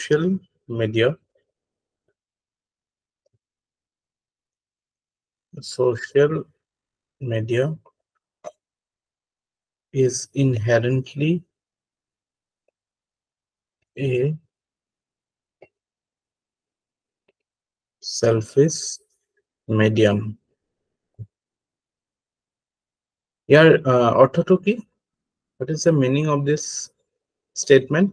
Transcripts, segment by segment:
social media is inherently a selfish medium. ইয়াৰ অৰ্থটো কি? What is the meaning of this statement?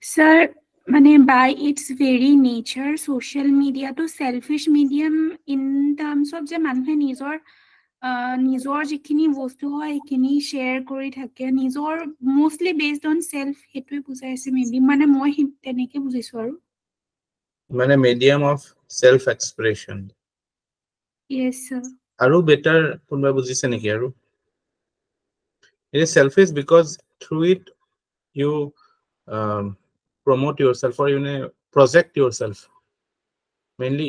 Sir, by its very nature, social media to selfish medium in terms of যে মানুহে নিজৰ যিখিনি বস্তু হয় সেইখিনি শ্বেয়াৰ কৰি থাকে, নিজৰ মোষ্টলি বেছড অন সেলফ, সেইটোৱে বুজাইছে মেবি, মই তেনেকে বুজিছো আৰু medium of self expression. Yes sir. আৰু বেটাৰ কোনবা বুজিছে নেকি? আৰু it is selfish because through it you promote yourself or you project yourself. Mainly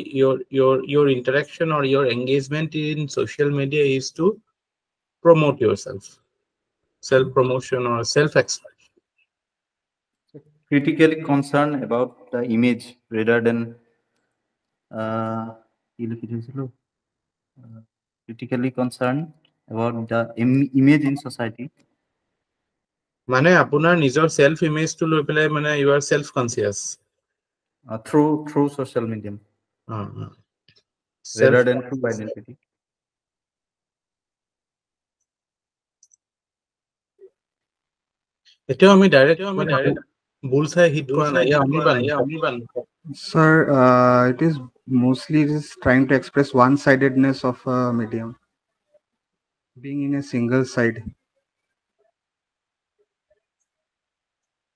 your interaction or your engagement in social media is to promote yourself, self promotion or self expression. Critically concerned about the image rather than critically concerned about the image in society. মানে আপোনাৰ নিজৰ self image to লৈ পেলাই মানে you are self conscious through social medium rather than through identity. এতিয়াও আমি direct bullseye hit কৰা নাই Anirban. Sir, it is mostly just trying to express one-sidedness of a medium, being in a single side.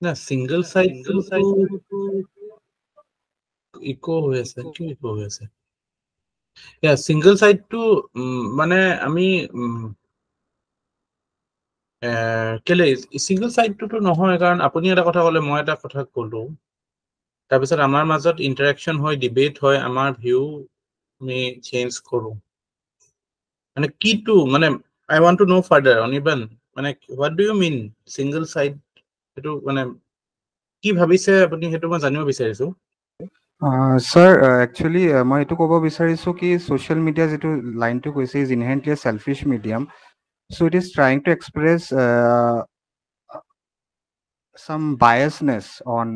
Na single side echo হৈ আছে, কি echo হৈ আছে? Yeah, single side to মানে আমি কেলে single side to নহয়, কাৰণ আপুনি এটা কথা ক'লে মই এটা কথা ক'লো, তাৰপিছত আমাৰ মাজত ইন্টাৰেকশন হয়, ডিবেট হয়, আমাৰ ভিউ আমি চেঞ্জ কৰো, মানে কি টু মানে I want to know further Anirban, মানে what do you mean single side? এটো মানে কি ভাবিছে আপুনি, হেতু মই জানিব বিচাৰিছো। Sir, actually মই এটো ক'ব বিচাৰিছো কি social media যেটো লাইন টু কৈছে is inherently a selfish medium, so it is trying to express some biasness on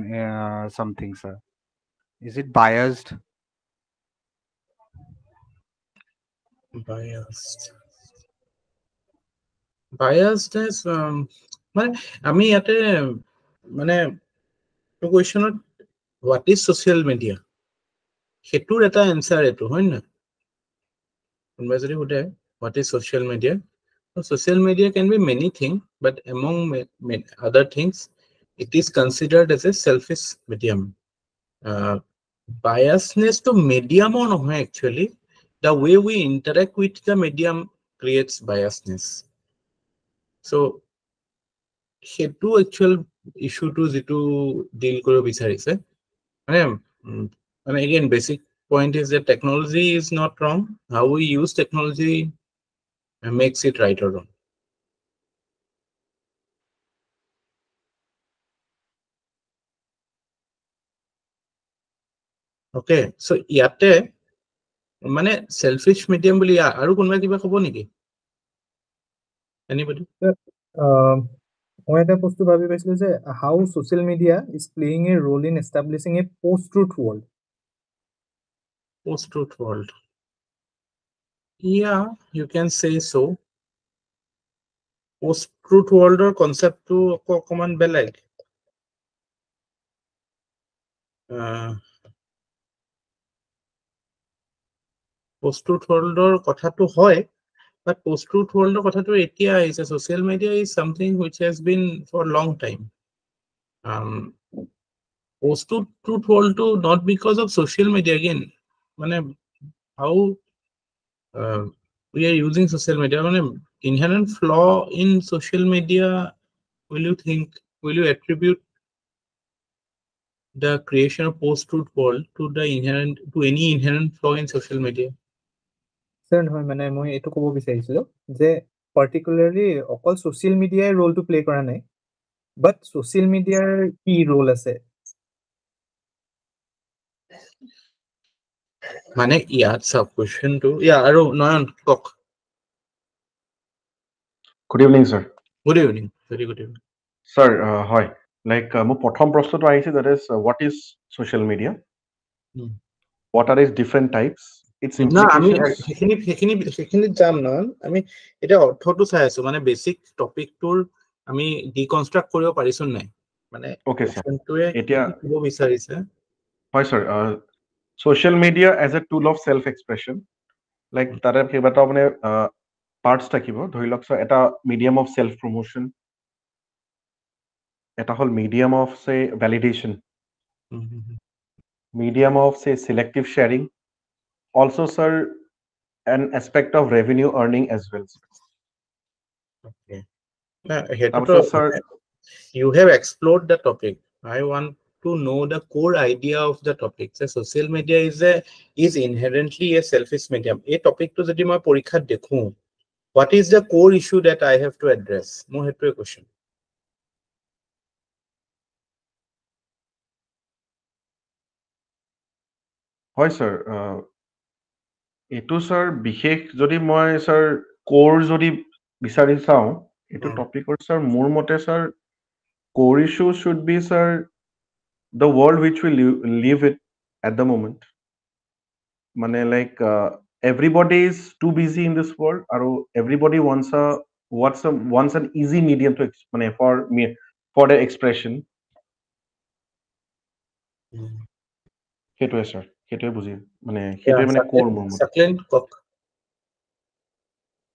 something, sir. Is it biased? Biasness মানে আমি ইয়াতে মানে তো কোৱেশ্চনত what is social media হেতুৰ এটা এনসাৰ এটো হয় না, কোনবা যদি সুধে what is social media, so social media can be many things, but among other things it is considered as a selfish medium. Biasness to medium or no, actually the way we interact with the medium creates biasness. So হেতু actual issue to যেটো deal কৰিব বিচাৰিছে, মানে again basic point is that technology is not wrong, how we use technology makes it right or wrong. Okay, so ইয়াতে মানে selfish medium বুলি আৰু কোনবা কিবা ক'ব নেকি? Anybody? মই এটা বস্তু ভাবি পাইছিলো যে how social media is playing a role in establishing a post-truth world. Post-truth world. Yeah, you can say so. Post-truth world or concept to common belag. Post-truth world or kotha to hoy, but post-truth world or kotha to etia is a social media is something which has been for a long time. Post-truth world to not because of social media again. Mane how we are using social media, mane inherent flaw in social media, will you attribute the creation of post-truth world to any inherent flaw in social media? Sir নহয় মানে মই এইটো ক'ব বিচাৰিছিলো যে particularly অকল social মিডিয়াই ৰোলটো play কৰা নাই বাট ছ'চিয়েল মিডিয়াৰ কি ৰোল আছে মানে ইয়াত চাব কোৱেশ্চনটো আৰু নয়ন কক Good evening, sir. Good evening very good evening Sir, hi. Like, মোৰ প্ৰথম প্ৰশ্নটো আহিছে, that is, what is social media? What are its different types? Its না আমি implications? সেইখিনি যাম না আমি এতিয়া অৰ্থটো চাই আছো মানে বেসিক টপিকটোৰ আমি ডিকনস্ট্ৰাক্ট কৰিব পাৰিছো নাই মানে Okay, sir. কোৱেশ্চনটোৱে এতিয়া কি ক'ব বিচাৰিছে হয়, sir. Social media as a tool of self-expression. Like, তাৰে কেইবাটাও মানে parts থাকিব। ধৰি লওক sir, এটা medium of self-promotion. এটা হ'ল medium of, say, validation. Medium of, say, selective sharing. Also, sir, an aspect of revenue earning as well. Okay. Hetuto, Also, sir, you have explored the topic. I want to know the core idea of the topic. So social media is inherently a selfish medium. A topic to jodi moi porikhat dekhu. What is the core issue that I have to address? Mo hetu a question. হয় sir, এইটো sir বিশেষ যদি মই sir core যদি বিচাৰি চাওঁ এইটো টপিকৰ sir মোৰ মতে sir core issue should be sir the world which we live it at the moment. মানে like everybody is too busy in this world আৰু everybody wants an easy medium to মানে for their expression. সেইটোৱে sir, সেইটোৱে বুজি মানে সেইটোৱে মানে core মোৰ মতে। Second cock.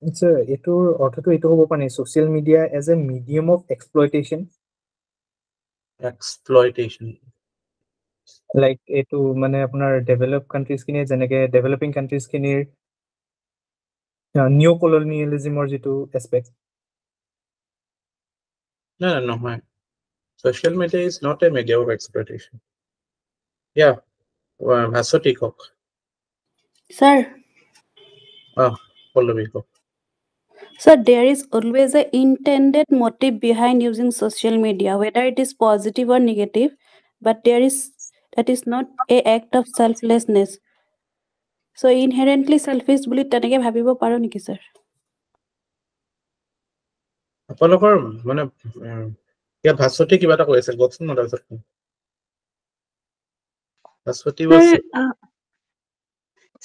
স্যাৰ এইটোৰ অৰ্থটো এইটো হ'ব পাৰে social media as a medium of exploitation like এইটো মানে আপোনাৰ ডেভেলপ কাণ্ট্ৰিজখিনিয়ে যেনেকৈ ডেভেলপিং কাণ্ট্ৰিজখিনিৰ নিউ কলনিয়েলিজিমৰ যিটো aspect No. Social media is not a medium of exploitation. Yeah. Asoti cock. Sir. Pallavi cock. Sir, there is always an intended motive behind using social media, whether it is positive or negative, but that is not an act of selflessness. So inherently selfish বুলি তেনেকে ভাবিব পাৰো নেকি sir? আপোনালোকৰ মানে ইয়া ভাস্বতী কিবা এটা কৈ আছে গছন না তাৰপিছত ভাস্বতী was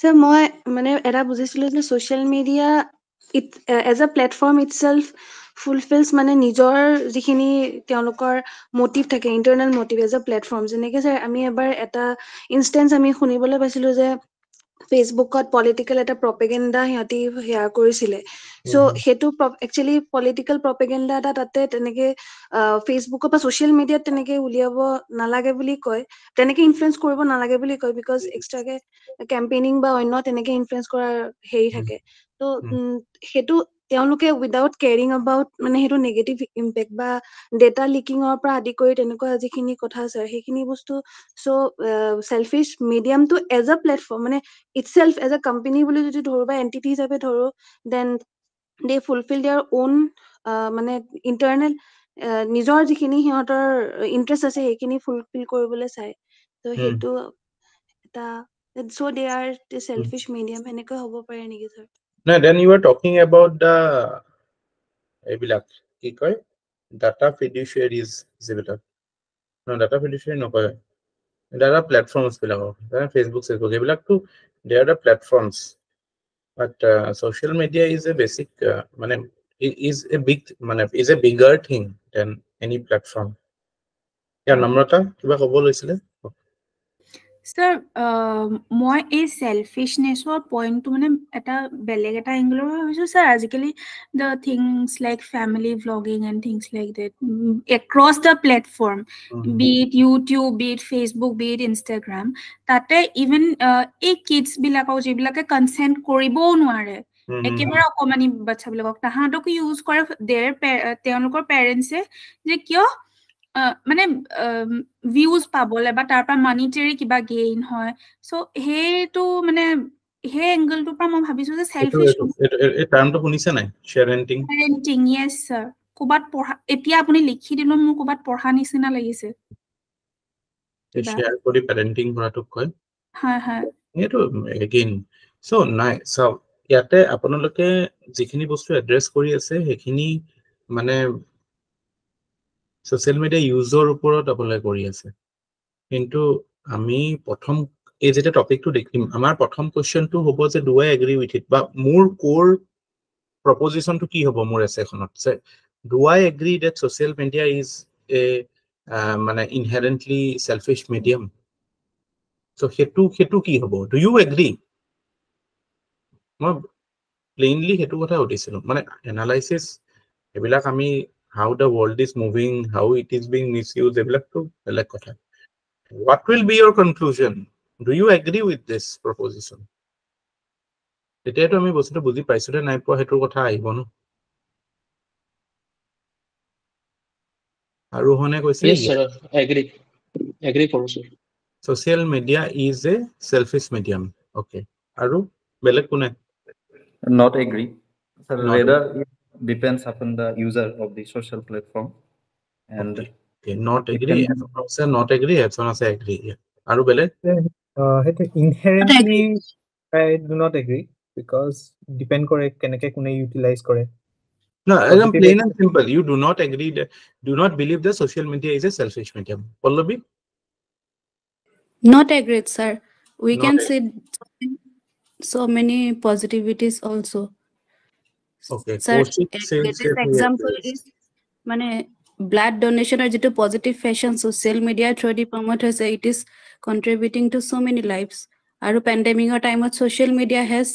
Sir, মই মানে এটা বুজিছিলো যে social media as a platform itself fulfills মানে নিজৰ যিখিনি তেওঁলোকৰ motive থাকে internal motive as a platform যেনেকে sir আমি এবাৰ এটা instance আমি শুনিবলৈ পাইছিলো যে ফেচবুকত পলিটিক্যাল এটা প্ৰপেগেণ্ডা সিহঁতি শেয়াৰ কৰিছিলে সো হেতু একচুয়ালি পলিটিক্যাল প্ৰপেগেণ্ডা এটা তাতে তেনেকে ফেচবুকৰ বা সোশ্যাল মিডিয়াত তেনেকে উলিয়াব নালাগে বুলি কয় তেনেকে ইনফ্লুয়েন্স কৰিব নালাগে বুলি কয় বিকজ এক্সট্ৰাকে ক্যাম্পেইনিং বা অন্য তেনেকে ইনফ্লুয়েন্স কৰাৰ হেৰি থাকে তো হেতু তেওঁলোকে উইদাউট কেয়াৰিং এবাউট মানে হেতু নেগেটিভ ইম্পেক্ট বা ডেটা লিকিঙৰ পৰা আদি কৰি তেনেকুৱা যিখিনি কথা আছে সেইখিনি বস্তু সো সেলফিশ মিডিয়ামটো এজ আ প্লেটফৰ্ম মানে itself as a company বুলি যদি ধৰো বা এন্টিটি হিচাপে ধৰো then they fulfill their own মানে internal নিজৰ যিখিনি সিহঁতৰ ইন্টাৰেষ্ট আছে সেইখিনি ফুলফিল কৰিবলৈ চাই তো হেতু এটা so they are the selfish medium এনেকৈ হ'ব পাৰে নেকি sir? No, then you are talking about the ebilak ki koy data fiduciaries jibilak no data fiduciary no koy there are platforms bilak Facebook ebilak to they are the platforms but social media is a basic is a big is a bigger thing than any platform. Yeah, Namrata kiba kobo loisile? Sir, মই এই সেলফিশনেছৰ পইণ্টটো মানে এটা বেলেগ এটা এংগলৰ ভাবিছো sir আজিকালি the things like family vlogging and things like that across the platform be it YouTube be it Facebook be it Instagram তাতে even এই কিডছ বিলাকক যিবিলাকে কনসেন্ট কৰিবও নোৱাৰে একেবাৰে অকমানি বাচ্চাবিলাকক তাহাঁতক ইউজ কৰে তেওঁলোকৰ পেৰেন্টছে যে কিয় মানে ভিউজ পাবলে বা তাৰ পৰা মনিটাৰী কিবা গেইন হয় সো হেতু মানে হে এংগলটোৰ পৰা মই ভাবিছো যে এইটো সেলফিশ এই টাৰ্মটো শুনিছে নাই শ্বেয়াৰেণ্টিং পেৰেণ্টিং ইয়েছ স্যাৰ ক'বাত পঢ়া এতিয়া আপুনি লিখি দিলো মোৰ ক'বাত পঢ়া নিচিনা লাগিছে কিবা শ্বেয়াৰ কৰি পেৰেণ্টিং কৰাটোক কয় হয় হয় এইটো এগেইন সো নাই চাওক ইয়াতে আপোনালোকে যিখিনি বস্তু এড্ৰেছ কৰি আছে সেইখিনি মানে সোশ্যাল মিডিয়া ইউজৰ ওপৰত আপোনালোকে কৰি আছে কিন্তু আমি প্ৰথম এই যেটা টপিকটো দেখিম আমাৰ প্ৰথম কোৱেশ্চনটো হ'ব যে do I agri with it বা মোৰ কোৰ প্ৰপজিশনটো কি হ'ব মোৰ এছেখনত যে do I agri that social media is এ মানে ইনহেৰেন্টলি সেলফিশ মিডিয়াম সো হেতু কি হ'ব ডু ইউ এগ্ৰি মই প্লেইনলি হেতু কথা উঠিছিলো মানে এনালাইসিস এবিলাক আমি how the world is moving how it is being misused এবিলাক তো বেলেগ কথা what will be your conclusion do you agree with this proposition তেতিয়াতো আমি বস্তুটো বুজি পাইছো নে নাই পোৱা হেতুৰ কথা আহিব ন আৰু হনে কৈছে yes sir agree কৰো sir social media is a selfish medium okay আৰু বেলেগ কোনে Not agree. So Not rather, it depends upon the user of the social platform. And okay not it agree can say not agree Epson say agree আৰু বেলেগ হেতু inherently I do not agree because depend কৰে কেনেকে কোনে utilise কৰে no Positive plain and simple you do not agree that do not believe that social media is a selfish medium Pallavi Not agreed, sir. We Not can agree. see so many positivities also. Okay, Sir, Kaushik a says latest that he example agrees. is মানে blood donation or যেটো positive fashion social media through the promote হৈছে it is contributing to so many lives আৰু pandemic time of social media has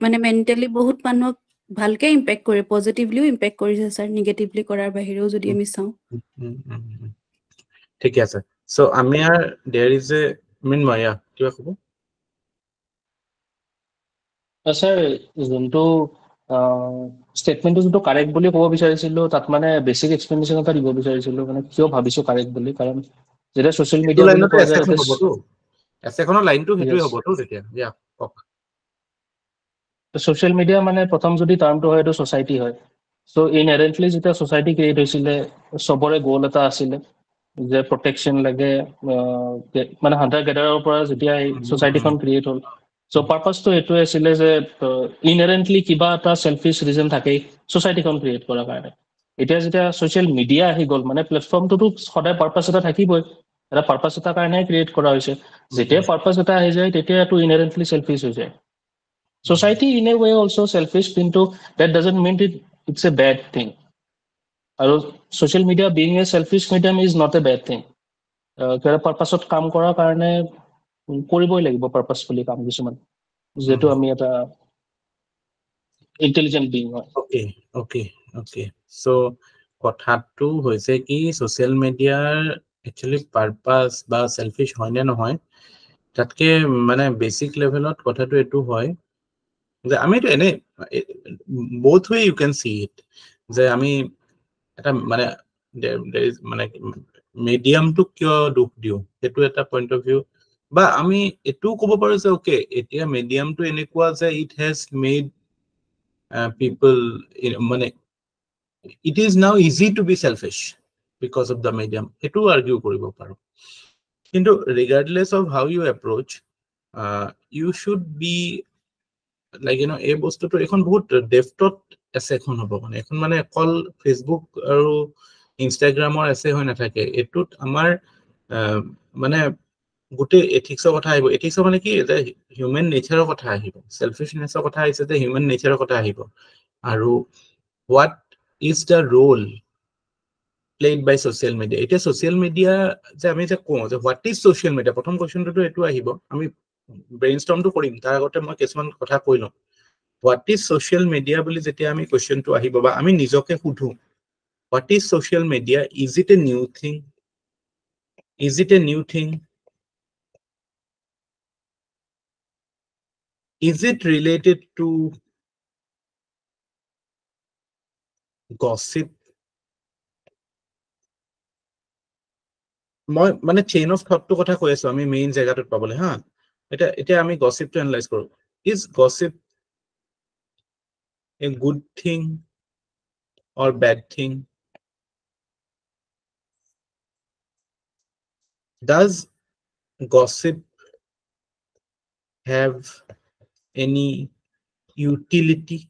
মানে mentally বহুত মানুহক ভালকে impact কৰে positively impact কৰিছে sir negatively কৰাৰ বাহিৰেও যদি আমি চাওঁ ঠিক আছে so আমি আর there is a Minmaya কিবা কব sir যোনটো স্টেটমেন্টটো যোনটো কাৰেক্ট বুলি ক'ব বিচাৰিছিলো তাত মানে বেসিক এক্সপ্লেনেশন এটা দিব বিচাৰিছিলো মানে কিয় ভাবিছো কাৰেক্ট বুলি কাৰণ যেটা সোশ্যাল এইটো মিডিয়া বুলি লাইনতে কোৱা যায় এছেখন হবতো এছেখনৰ লাইনটো হেতুই Yes. হবতো তেতিয়া ইয়া কক সোশ্যাল মিডিয়া মানে প্ৰথম যদি টাৰ্মটো হয় এইটো সোসাইটি হয় সো ইনহেৰেন্টলি যেতিয়া সোসাইটি ক্ৰিয়েট হৈছিলে সবৰে গোল এটা আছিলে যে প্ৰটেকশন লাগে মানে হান্টাৰ গেডাৰৰ পৰা যেতিয়া সোসাইটিখন ক্ৰিয়েট হ'ল সো পাৰপাসটো এইটোৱে আছিলে যে ইনহেৰেন্টলি কিবা এটা সেলফিশ ৰিজন থাকে সোসাইটিখন ক্ৰিয়েট কৰাৰ কাৰণে এতিয়া যেতিয়া সোশ্যাল মিডিয়া আহি গ'ল মানে প্লেটফৰ্মটোতো সদায় পাৰপাস এটা থাকিবই এটা পাৰপাস এটা কাৰণে ক্ৰিয়েট কৰা হৈছে যেতিয়া পাৰপাস এটা আহি যায় তেতিয়া এইটো ইনহেৰেন্টলি সেলফিশ হৈ যায় Society in a way also selfish, কিন্তু that doesn't mean it's a bad thing. আৰু social media being a selfish medium is not a bad thing. কিবা পাৰপাছত কাম কৰাৰ কাৰণে কৰিবই লাগিব পাৰপাছফুলি কাম কিছুমান যেটো আমি এটা ইন্টেলিজেন্ট বিং হয় okay okay okay so কথাটো হৈছে কি সোশ্যাল মিডিয়াৰ একচুয়ালি পারপাস বা সেলফিশ হয় না নহয় তাতকে মানে বেসিক লেভেলত কথাটো এটো হয় যে আমি তো এনে both way you can see it যে আমি এটা মানে মানে মিডিয়ামটো কিয় দুখ দিও হেতু এটা পয়েন্ট অফ ভিউ বা আমি এটো ক'ব পাৰো যে ওকে এতিয়া মিডিয়ামটো এনেকুৱা যে ইট হ্যাজ মেড people মানে it is now easy to be selfish because of the medium hetu argue koribo paro কিন্তু regardless of how you approach you should be like you know এই বস্তুটো এখন বহুত ডেফটত আছে এখন হ'ব মানে এখন মানে কল ফেসবুক আৰু ইনষ্টাগ্ৰামৰ আছে হৈ নাথাকে এটুত আমাৰ মানে গুটে এথিক্সৰ কথা আহিব এথিক্স মানে কি যে হিউম্যান নেচাৰৰ কথা আহিব সেলফিশনেছৰ কথা আহিছে যে হিউম্যান নেচাৰৰ কথা আহিব আৰু what is the role played by social media এটা social media যে আমি যে কওঁ যে what is social media প্ৰথম কোৱেশ্চনটো এটো আহিব আমি ব্ৰেইনষ্টৰ্মটো কৰিম তাৰ আগতে মই কিছুমান কথা কৈ লওঁ what is social media বুলি যেতিয়া আমি কোৱেশ্চনটো আহিব বা আমি নিজকে সুধো what is social media is it a new thing is it a new thing is it related to gossip মই মানে চেইন অফ থটটো কথা কৈ আছো আমি মেইন জায়গাটোত পাবলে হা এটা আমি গসিপটো এনালাইজ কৰো Is gossip a good thing or bad thing? Does gossip have any utility?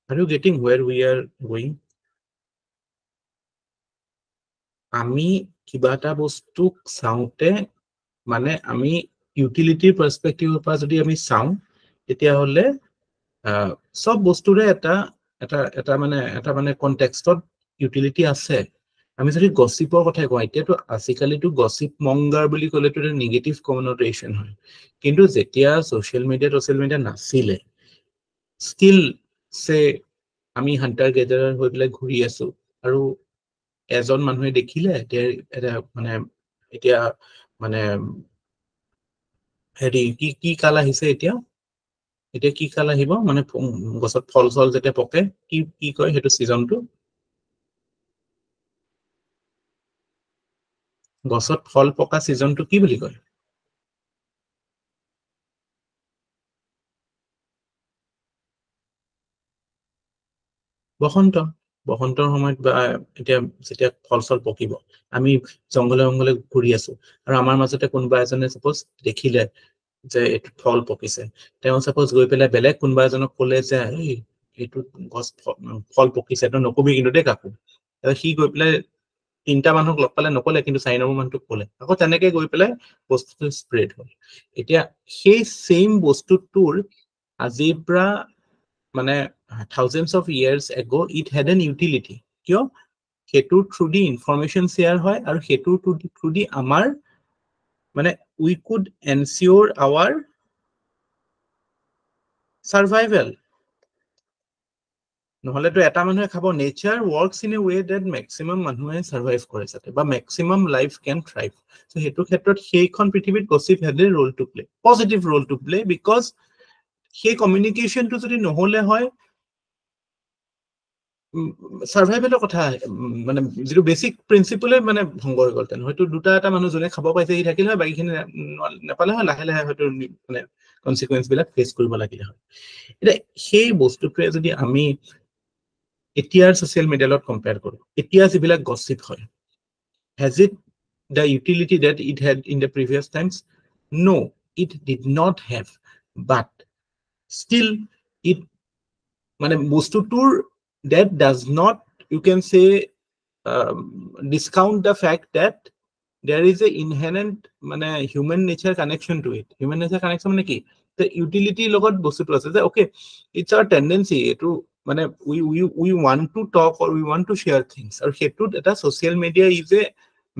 Are you getting where we are going? আমি কিবা এটা বস্তুক চাওঁতে মানে আমি ইউটিলিটিৰ পাৰ্সপেক্টিভৰ পৰা যদি আমি চাওঁ তেতিয়া হলে সব বস্তুৰে এটা মানে কনটেক্সটত ইউটিলিটি আছে আমি যদি গসিপৰ কথা কওঁ এতিয়াতো আজিকালিতো গসিপ মঙ্গাৰ বুলি ক'লেতো এটা নেগেটিভ কননোটেশন হয় কিন্তু যেতিয়া সোশ্যাল মিডিয়া নাছিলে স্টিল সে আমি হান্টাৰ গেদাৰাৰ হৈ পেলাই ঘূৰি আছো আৰু এজন মানুহে দেখিলে এটা মানে এতিয়া মানে হেৰি কি কাল আহিছে এতিয়া কি কাল আহিব মানে গছত ফল যেতিয়া পকে কি কয় হেতু সিজনটো গছত ফল পকা সিজনটো কি বুলি কয় বসন্তৰ সময়ত বা এতিয়া যেতিয়া ফল পকিব আমি জংগলে ঘূৰি আছো আৰু আমাৰ মাজতে কোনোবা এজনে সাপোজ দেখিলে যে এটো ফল পকিছে তেওঁ সাপোজ গৈ পেলাই বেলেগ কোনোবা এজনক ক'লে যে এই এটো গছ ফল পকিছে তো নকবি কিন্তু দে কাকো আৰু সি গৈ পেলাই তিনটা মানুহক লগ পালে নকলে কিন্তু 4 নম্বৰ মানুহক ক'লে আকৌ তেনেকে গৈ পেলাই বস্তুটো স্প্ৰেড হ'ল এতিয়া সেই সেম বস্তুটোৰ আজিৰ পৰা মানে thousands of years ago it had an utility কিয় হেতু থ্ৰু দি ইনফৰমেশন শেয়াৰ হয় আৰু হেতু থ্ৰু দি আমাৰ মানে we could ensure our survival নহলে তো এটা মানুহে খাব nature works in a way that maximum মানুহে survive কৰে যাতে বা maximum life can thrive so হেতু ক্ষেত্ৰত সেইখন পৃথিৱীত gossip had a role to play positive role to play because সেই কমিউনিকেশন তো যদি নহলে হয় সাৰ্ভাইভেলৰ কথা মানে যিটো বেসিক প্ৰিন্সিপলে মানে ভংগ হৈ গল তেন হয়তো দুটা এটা মানুহ জনে খাব পাইছে ই থাকিল হয় বাকিখিনি নেপালে হয় লাহে লাহে হয়তো মানে কনসিকুৱেন্স বিলাক ফেস কৰিব লাগিলে হয় এটা সেই বস্তুটোৱে যদি আমি এতিয়াৰ সোশ্যাল মিডিয়াৰ লগত কম্পেয়াৰ কৰো এতিয়া যিবিলাক গসিপ হয় has it the utility that it had in the previous times no it did not have but still it মানে বস্তুটোৰ that does not you can say discount the fact that there is a inherent মানে human nature connection to it human nature connection মানে কি the utility লগত বস্তুটো আছে যে okay it's our tendency to মানে we want to talk or we want to share things আৰু হেতুত এটা social media is a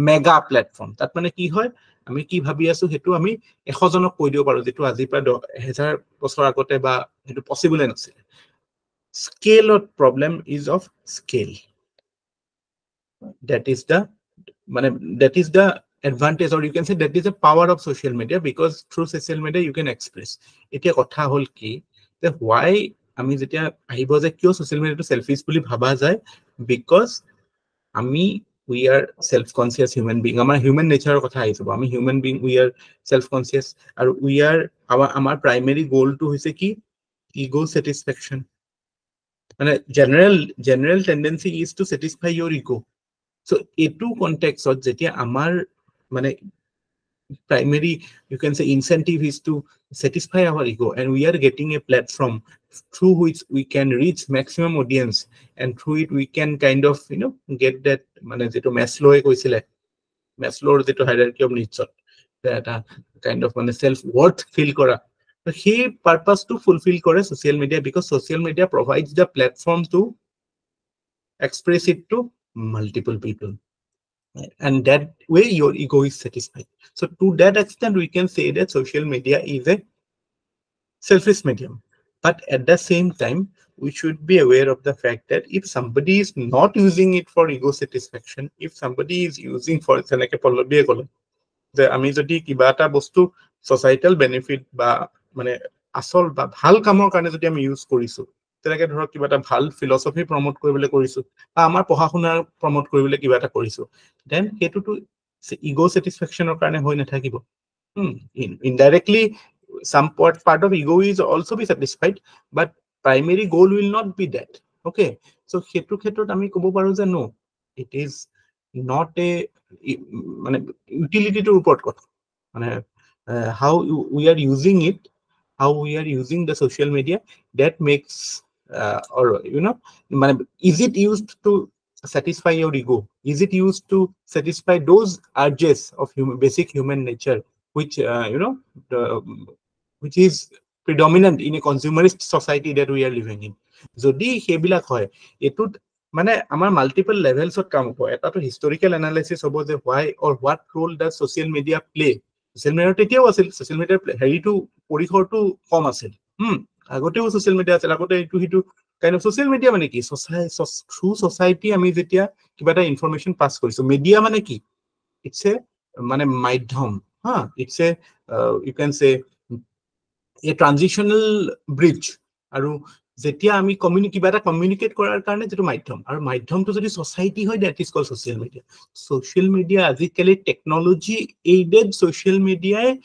mega platform তাত মানে কি হয় আমি কি ভাবি আছো হেতু আমি 100 জনক কৈ দিব পাৰো যেটো আজি পৰা 1000 বছৰ আগতে বা হেতু পসিবল নাছিল scale of problem is of scale that is the advantage or you can say that is the power of social media because through social media you can express etia kotha hol ki that why ami jetia ahibo je kyo social media to selfish boli bhaba jay because ami we are self conscious human being amar human nature kotha ahibo ami human being we are self conscious and we are our primary goal to hoise ki ego satisfaction and a general tendency is to satisfy your ego so etu context or jetia amar mane primary you can say incentive is to satisfy our ego and we are getting a platform through which we can reach maximum audience and through it we can kind of get that mane jeto Maslow e koisile Maslow jeto hierarchy of needs that kind of mane self worth feel kora so he purpose to fulfill kore social media because social media provides the platform to express it to multiple people and that way your ego is satisfied so to that extent we can say that social media is a selfish medium but at the same time we should be aware of the fact that if somebody is not using it for ego satisfaction if somebody is using for like a polobie kole যে আমি যদি কিবা এটা বস্তু societal benefit বা মানে আসল বা ভাল কামৰ কাৰণে যদি আমি ইউজ কৰিছো তেনেকে ধৰক কিবা এটা ভাল ফিলসফি প্ৰমোট কৰিবলৈ কৰিছো বা আমাৰ পঢ়া শুনাৰ প্ৰমোট কৰিবলৈ কিবা এটা কৰিছো then হেতুটো ego satisfaction karone hoi nathakibo. Indirectly some part of ego is also be satisfied, but primary goal will not be that. Okay, so hetu khetrot ami kobo paru je no, it is not a mane utility to report kotha, mane how we are using it, how we are using the social media, that makes or is it used to satisfy your ego? Is it used to satisfy those urges of basic human nature, which which is predominant in a consumerist society that we are living in? Jodi hebilak hoy etut mane amar multiple levels of kam hoy, eta to historical analysis hobo je why or what role does social media play. Social media tetiao asil, social media heri to porihor to kom asil, agoteo social media asil, agote etu hitu kind of social media mane ki through society ami jetia kiba ta information pass koriso. Media mane ki, it's a mane maidhom, it's a you can say a transitional bridge. Aru jetia ami kiba ta communicate korar karone jetu maidhom, aru maidhom to jodi society hoy, that is called social media. Social media azikali technology aided social media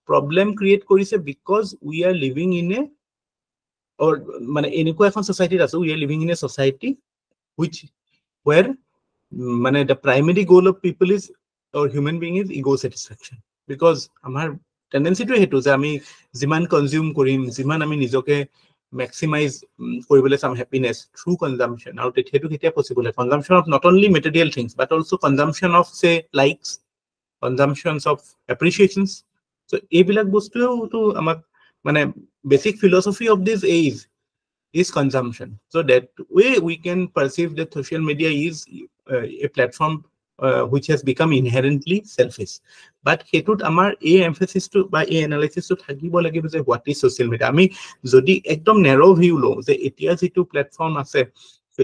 problem create korise because we are living in a or mane eniko ekhon society aso, we are living in a society which where mane the primary goal of people is or human being is ego satisfaction, because amar tendency to hetu je ami jiman consume korim, jiman ami nijoke maximize koribole some happiness through consumption. Aru hetu ketia possible, consumption of not only material things but also consumption of say likes, consumptions of appreciations. So ebilak bostu to amak mane basic philosophy of this age is consumption. So that way we can perceive that social media is a platform which has become inherently selfish. But hetut amar a emphasis to by a analysis to thakibo lagibo je what is social media. Ami jodi ekdom narrow view lo je etia jitu platform ase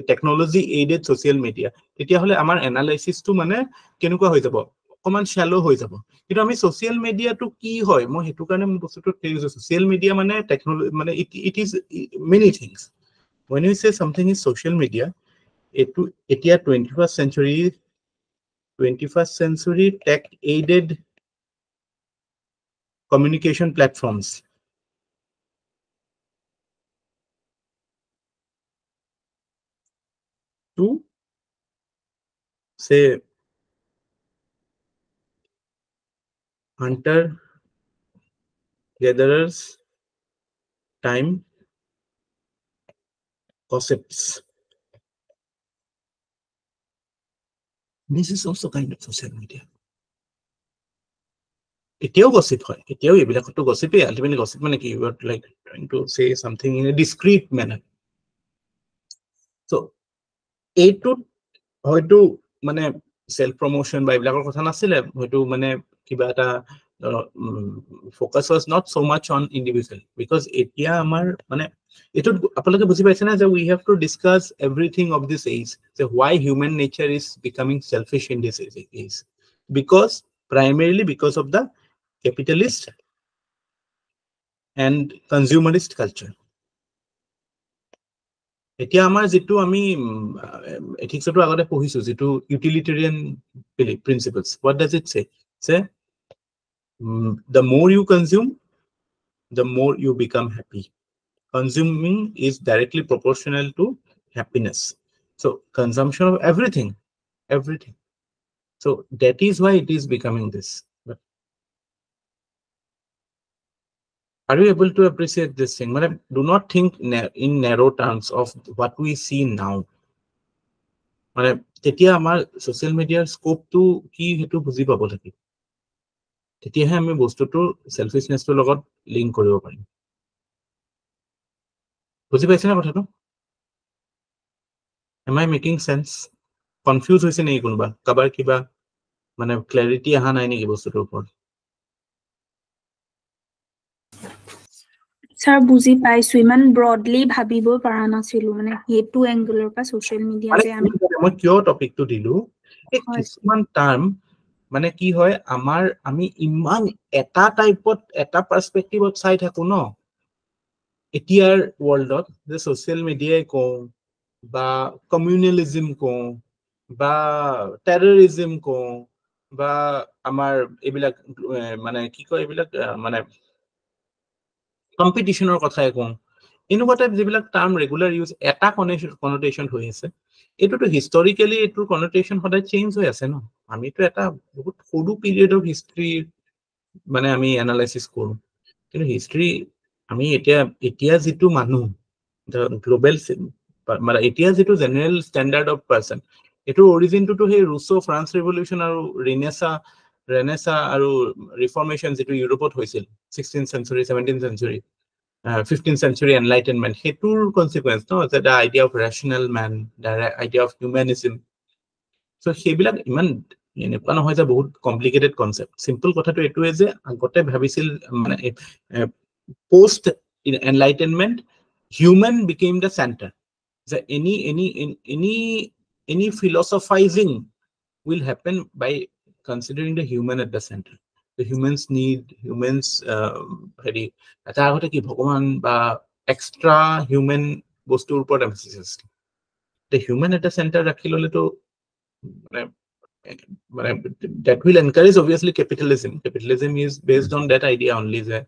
technology aided social media, tetia hole amar analysis to mane kenuka hoi jabo, অকমান shallow হৈ যাব। কিন্তু আমি social মিডিয়াটো কি হয়, মই হেতু কাৰণে মই বস্তুটো কৈছো সোশ্যাল মিডিয়া মানে টেকনলজি মানে it is many things. when you say something is social media, এতিয়া 21st century tech aided communication platforms to say hunter gatherers time gossips. This is also kind of social media. এতিয়াও gossip হয়, এতিয়াও এইবিলাকতো gossip ultimately gossip মানে কি, you are like trying to say something in a discreet manner. So এইটো হয়তো মানে self promotion বা এইবিলাকৰ কথা নাছিলে, হয়তো মানে কিবা এটা focus was not so much on individual, because এতিয়া আমাৰ মানে এটো আপোনালোকে বুজি পাইছে না যে we have to discuss everything of this age, so why human nature is becoming selfish in this age, because primarily because of the capitalist and consumerist culture. এতিয়া আমাৰ যেটো আমি এথিক্সটো আগতে পঢ়িছো, যেটো utilitarian principles, what does it say? Say the more you consume, the more you become happy. Consuming is directly proportional to happiness. So consumption of everything. So that is why it is becoming this. Are you able to appreciate this thing? Do not think in narrow terms of what we see now. Tetia amar social media scope to ki hetu buji pabo lagi. Tetia he ami bostu to selfishness to logot link koribo parim. বুজি পাইছে না কথাটো? Am I making sense? Confused হৈছে নেকি কোনোবা? কাবাৰ কিবা মানে ক্লাৰিটি আহা নাই নেকি বস্তুটোৰ ওপৰত? স্যাৰ বুজি পাইছো, ইমান ব্ৰডলি ভাবিব পৰা নাছিলো, মানে হেতু এংগলৰ পৰা সোশ্যাল মিডিয়া যে আমি মই কিয় টপিকটো দিলো, কিছুমান টাৰ্ম মানে কি হয় আমাৰ আমি ইমান এটা টাইপত এটা পাৰ্সপেক্টিভত চাই থাকো ন এতিয়াৰ ওয়াৰ্ল্ডত, যে সোশ্যাল মিডিয়াই কওঁ বা কমিউনালিজম কওঁ বা টেৰৰিজম কওঁ বা আমাৰ এইবিলাক মানে কি কয় এইবিলাক মানে কম্পিটিশনৰ কথাই কওঁ এনেকুৱা টাইপ যিবিলাক টাৰ্ম ৰেগুলাৰ ইউজ এটা কনোটেশন হৈ আছে এটোতো হিষ্টৰিকেলি এটোৰ কনোটেশন সদায় চেঞ্জ হৈ আছে ন আমিতো এটা বহুত সৰু পিৰিয়ড অফ হিষ্ট্ৰি মানে আমি এনালাইসিস কৰো কিন্তু হিষ্ট্ৰি আমি এতিয়া যেটো মানুহ গ্লোবেল মানে এতিয়া যেটো জেনাৰেল স্ট্যান্ডাৰ্ড অফ পাৰসন এটোৰ অৰিজিনটো সেই ৰুছো ফ্ৰান্স ৰেভলিউশন আৰু ৰেনেসা আৰু ৰিফৰ্মেশন যেটো ইউৰোপত হৈছিল 16th century 17th century 15th century enlightenment hetur consequence no the idea of rational man the idea of humanism so hebilak iman এনেকুৱা নহয় যে বহুত কমপ্লিকেটেড কনসেপ্ট সিম্পল কথাটো এটোৱে যে আগতে ভাবিছিল মানে post enlightenment human became the center the any philosophizing will happen by considering the human at the center the humans হেৰি এটা আগতে কি ভগৱান বা এক্সট্ৰা হিউম্যান বস্তুৰ ওপৰত emphasis the human at the center ৰাখি ললেতো মানে that will encourage obviously capitalism is based on that idea only that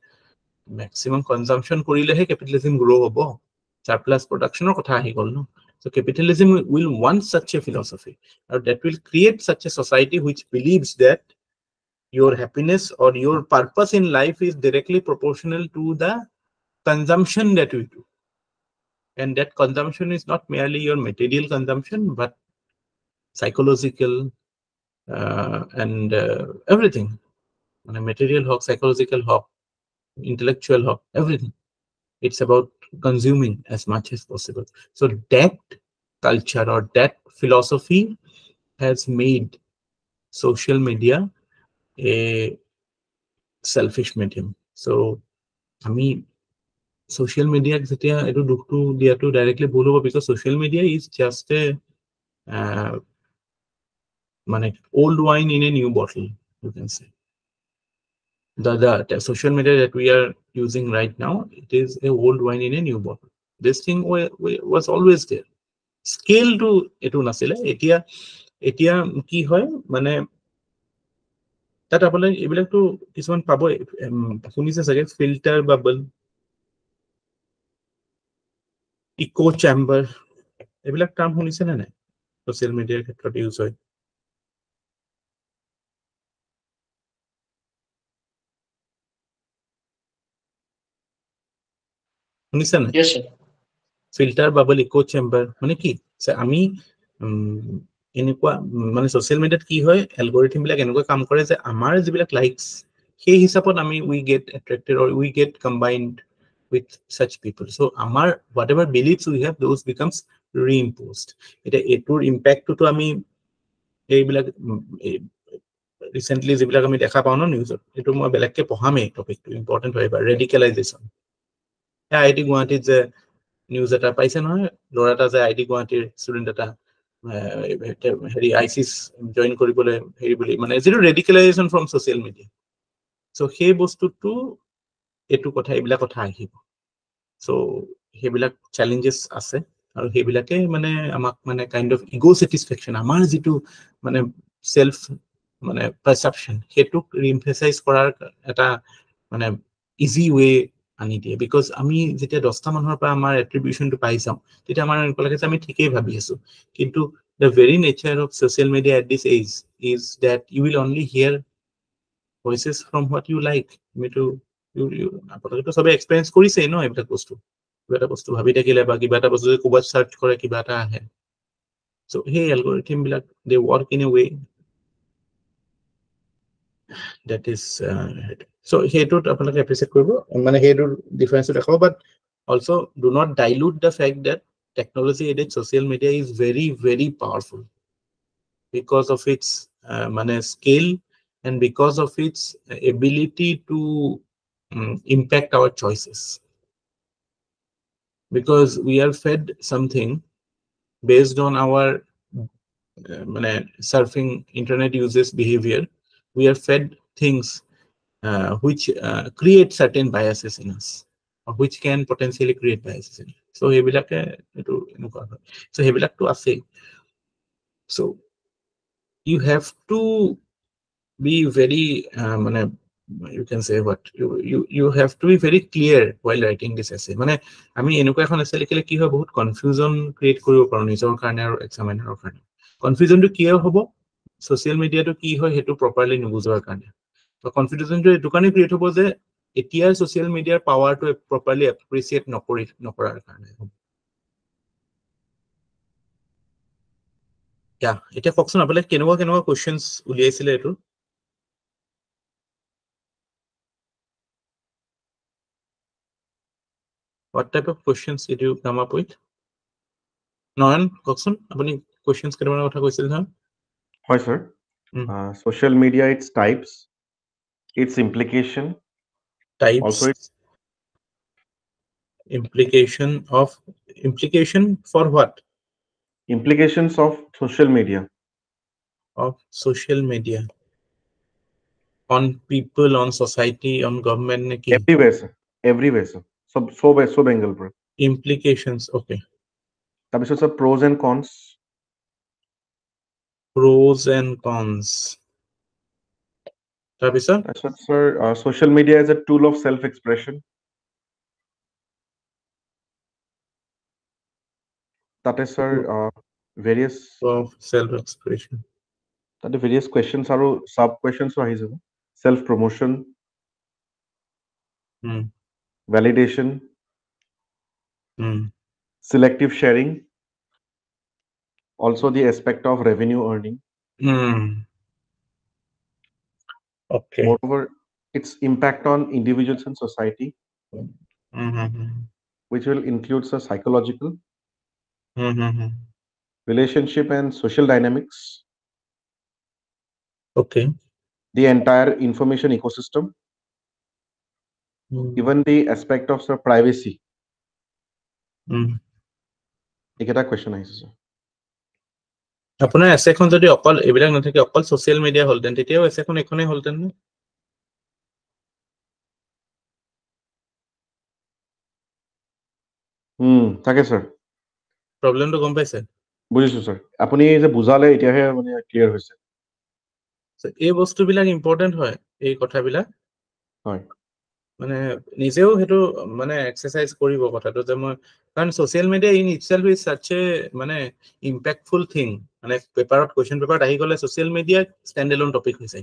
maximum consumption korilehe capitalism grow hobo surplus production or kotha ahi gol no so capitalism will want such a philosophy or that will create such a society which believes that your happiness or your purpose in life is directly proportional to the consumption that we do and that consumption is not merely your material consumption but psychological and everything material hawk psychological hawk intellectual hawk everything it's about consuming as much as possible so that culture or that philosophy has made social media a selfish medium so ami social media jetia etu duktu diatu directly bol hobo because social media is just a old wine in a new bottle you can say the social media that we are using right now it is a old wine in a new bottle this thing was always there scale to etu nasile etia ki hoy mane tat apole ebilak to kisman pabo sunise sage filter bubble echo chamber ebilak term hunise na nai social media khetrot use hoy Yes, sir. filter bubble echo chamber মানে কি আমি এনেকুৱা মানে social মিডিয়াত কি হয় অ্যালগৰিথম বিলাক এনেকুৱা কাম কৰে যে আমাৰ যিবিলাক লাইকস সেই হিচাপত আমি we get attracted or we get combined with such people so আমাৰ whatever beliefs we have those becomes reimposed এটা এটোৰ ইম্প্যাক্ট তো আমি এইবিলাক রিসেন্টলি যিবিলাক আমি দেখা পাও না নিউজত এটো মই বেলেগকে পঢ়ামে টপিকটো ইম্পৰ্টেন্ট হয় বা ৰেডিকেলাইজেশন আইআইটি গুৱাহাটীত যে নিউজ এটা পাইছে নহয় লৰাটা যে আইআইটি গুৱাহাটীৰ ষ্টুডেন্ট এটা হেৰি আইসিস জয়েন কৰিবলৈ হেৰি বুলি মানে যেটো ৰেডিকেলাইজেশন ফ্ৰম সোশ্যাল মিডিয়া সো সেই বস্তুটো এটো কথা এইবিলাক কথা আহিব সো হেবিলাক চ্যালেঞ্জেস আছে আৰু হেবিলাকে মানে আমাক মানে কাইন্ড অফ ইগো স্যাটিসফ্যাকশন আমাৰ যেটো মানে সেলফ মানে পাৰসেপশন হেতুক ৰিএমফাসাইজ কৰাৰ এটা মানে ইজি ওয়ে আনি দিয়ে বিকজ আমি যেতিয়া 10টা মানুহৰ পৰা আমাৰ এট্ৰিবিউশনটো পাই যাম তেতিয়া আমাৰ এনেকুৱা লাগে যে আমি ঠিকই ভাবি আছো কিন্তু the very nature of social media at this age is that you will only hear voices from what you like me to you আপোনালোকে সবে এক্সপেৰিয়েন্স কৰিছে ন এইবিলাক বস্তু কিবা এটা বস্তু ভাবি থাকিলে বা কিবা এটা বস্তু কোবাত সাৰ্চ কৰে কিবা এটা আহে so hey algorithm বিলাক they work in a way that is so heitut apnaloke appreciate koribo mane heitur difference dekhabo but also do not dilute the fact that technology aided social media is very very powerful because of its mane scale and because of its ability to impact our choices because we are fed something based on our mane surfing internet uses behavior we are fed things which create certain biases in us or which can potentially create biases in us. So hebilake etu enuka hoy so hebilak to ase so you have to be very you can say what you have to be very clear while writing this essay মানে আমি এনেকুৱা এখন essay লিখিলে কি হয় বহুত confusion create কৰিব পাৰো নিজৰ কাৰণে আৰু এক্সামিনাৰৰ কাৰণে কনফিউজনটো কি হ'ব সোশ্যাল মিডিয়াটো কি হয় হেতু প্ৰপাৰলি নুবুজাৰ কাৰণে তো কনফিউজনটো এটো কাৰণে ক্ৰিয়েট হ'ব যে এতিয়া সোশ্যাল মিডিয়াৰ পাৱাৰটো প্ৰপাৰলি এপ্ৰিচিয়েট নকৰাৰ কাৰণে এতিয়া কওকচোন আপোনালোকে কেনেকুৱা কোৱেশ্চনছ উলিয়াইছিলে এটো What type of questions did you come up with? Noyan, Coxon, apni questions ketamana kotha koisil na? Hi, sir. Social media, its types, its implication. Types. Also, its implication for what? Implications of social media. Of social media. On people, on society, on government. Everywhere, sir. Everywhere, sir. So angle, bro. Implications, okay. Tabisho, sir, pros and cons. Pros and cons. Tabisho? Sir, social media is a tool of self-expression. That is, sir, various of self-expression. That is various questions are sub-questions. Self-promotion, validation, selective sharing, also the aspect of revenue earning. Okay. Moreover, its impact on individuals and society, which will include psychological, relationship and social dynamics. Okay. The entire information ecosystem, even the aspect of privacy. Ekata question ahise sir. Apuna essay khon jodi okol ebilak nathake okol social media holden tetio essay khon ekhone holden ne থাকে sir. Problem to gom paise বুজিছো sir. Apuni je bujale etia he mane clear hoise. So এই বস্তু বিলাক important হয় এই কথা বিলাক হয় মানে নিজেও হেতু মানে এক্সাৰসাইজ কৰিব কথাটো যে মই কাৰণ social media in itself is such a মানে ইম্প্যাক্টফুল থিং মানে পেপাৰত কোৱেশ্চন পেপাৰত আহি গলে social media stand alone topic হৈছে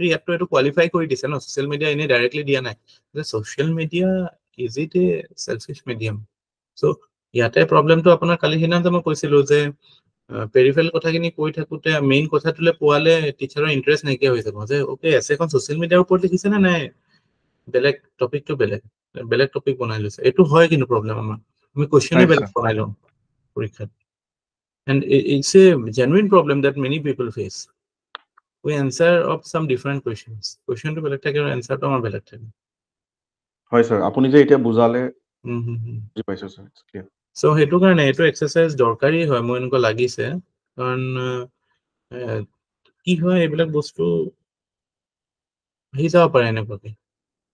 ইয়াতো এটো কোৱালিফাই কৰি দিছে ন সোশ্যাল মিডিয়া ইনে ডাইৰেক্টলি দিয়া নাই যে social media is it a selfish medium so ইয়াতে প্ৰবলেমটো আপোনাৰ কালি হিনা যে মই কৈছিলো যে পেৰিফেল কথাখিনি কৈ থাকুতে মেইন কথাটোলে পোৱালে টিচাৰৰ ইন্টাৰেষ্ট নাইকিয়া হৈ যাব যে ওকে এছেখন সোশ্যাল মিডিয়াৰ ওপৰত লিখিছে না নাই বেলেগ টপিকটো বেলেগ টপিক বনাই লৈছে এটো হয় কিন্তু প্ৰবলেম আমাৰ আমি কোৱেশ্চনে বেলেগ বনাই লওঁ পৰীক্ষাত and it's a genuine problem that many people face we answer of some different question to বেলেগ থাকে answer to আমাৰ বেলেগ থাকে হয় স্যাৰ আপুনি যে এটা বুজালে জি পাইছো স্যাৰ ইটস ক্লিয়াৰ সো হেতু কাৰণে এটো এক্সাৰসাইজ দৰকাৰী হয় মই এনেকুৱা লাগিছে কাৰণ কি হয় এইবিলাক বস্তু আহি যাব পাৰে এনেকুৱাকে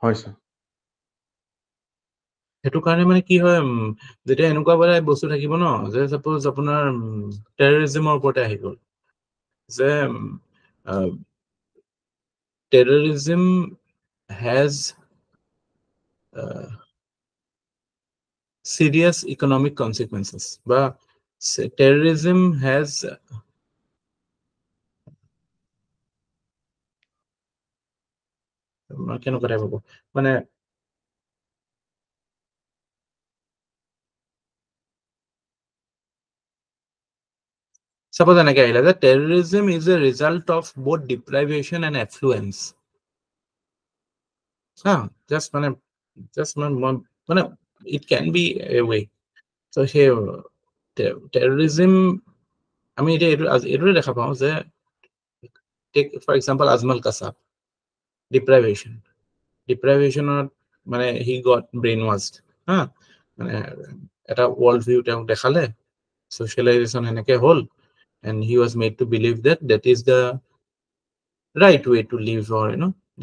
হয় স্যাৰ হেতু কাৰণে মানে কি হয় যেতিয়া এনেকুৱা বলে বস্তু থাকিব ন যে সাপোজ আপোনাৰ টেৰৰিজমৰ ওপৰতে আহি গ'ল যে terrorism has serious economic consequences but terrorism has কেন কথা বলবো মানে suppose anake ahila that terrorism is a result of both deprivation and affluence just it can be a way so here terrorism I mean it dekha pao je take for example Azmal Kasab deprivation or mane he got brainwashed mane eta world view ta dekhale socialization enake hol and he was made to believe that that is the right way to live or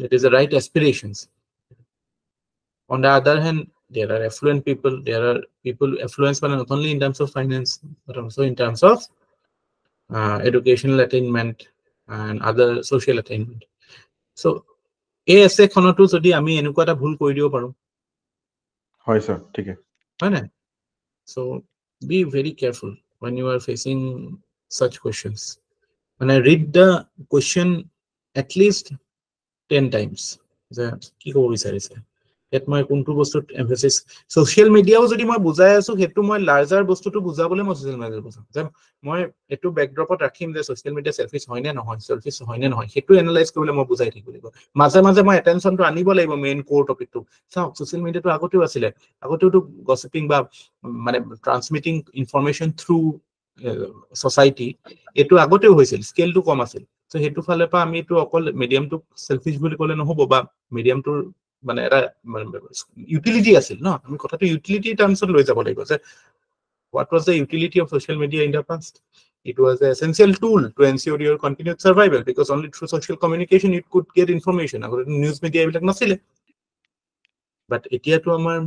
that is the right aspirations on the other hand there are affluent people there are people affluenced not only in terms of finance but also in terms of educational attainment and other social attainment so এই এছেখনটো যদি আমি এনেকুৱা এটা ভুল কৰি দিব পাৰো হয় স্যার ঠিক আছে হয় না so be very careful when you are facing such questions when I read the question at least 10 times যে কি ক'ব বিচাৰিছে এত মই কোনটো বস্তুত এমফেসিস সোশ্যাল মিডিয়াও যদি মই বুজাই আছো হেতু মই লাৰ্জাৰ বস্তুটো বুজাবলৈ মই সোশ্যাল মিডিয়া বুজাম যে মই এটো ব্যাকড্ৰপত ৰাখিম যে সোশ্যাল মিডিয়া সেলফিশ হয় নে নহয় সেলফিশ হয় নে নহয় হেতু এনালাইজ কৰিবলৈ মই বুজাই থাকিব লাগিব মাজে মাজে মই এটেনশনটো আনিব লাগিব মেইন কোৰ টপিকটো চাও সোশ্যাল মিডিয়াটো আগতেও আছিলে আগতেও গসিপিং বা মানে ট্ৰান্সমিটিং ইনফৰমেশন থ্ৰু সোসাইটি এটো আগতেও হৈছিল স্কেলটো কম আছিল সো হেতু ফালে পা আমি এটো অকল মিডিয়ামটো সেলফিশ বুলি ক'লে নহব বা মিডিয়ামটোৰ মানে এটা ইউটিলিটি আছিল ন আমি কথাটো ইউটিলিটি টাৰ্মছত লৈ যাব লাগিব যে what was the utility of social media in the past it was an essential tool to ensure your continued survival because only through social communication you could get information আগতে news media এইবিলাক নাছিলে but এতিয়া তো আমাৰ